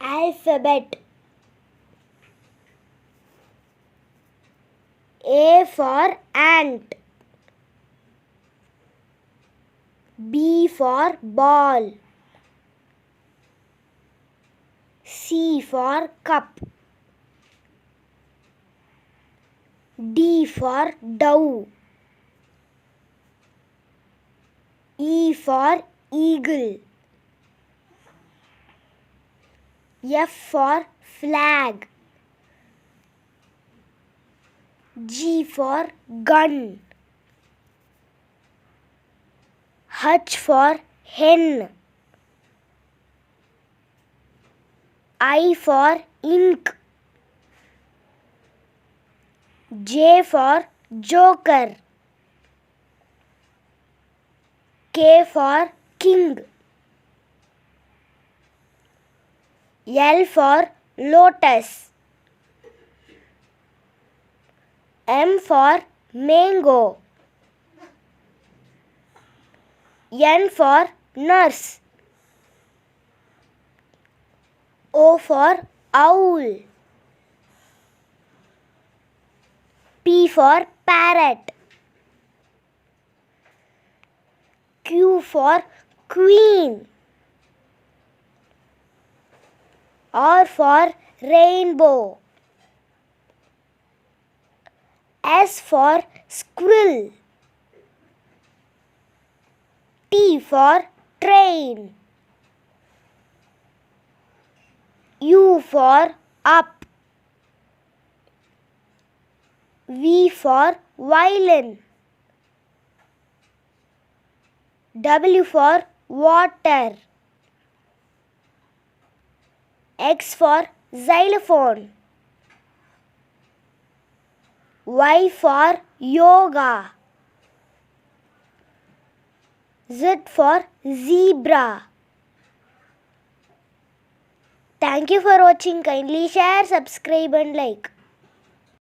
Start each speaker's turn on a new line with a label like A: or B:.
A: Alphabet. A for ant. B for ball. C for cup. D for dove. E for eagle. F for flag. G for gun. H for hen. I for ink. J for joker. K for king. L for lotus. M for mango. N for nurse. O for owl. P for parrot. Q for queen. R for rainbow. S for squirrel. T for train. U for up. V for violin. W for water. X for xylophone. Y for yoga. Z for zebra. Thank you for watching. Kindly share, subscribe and like.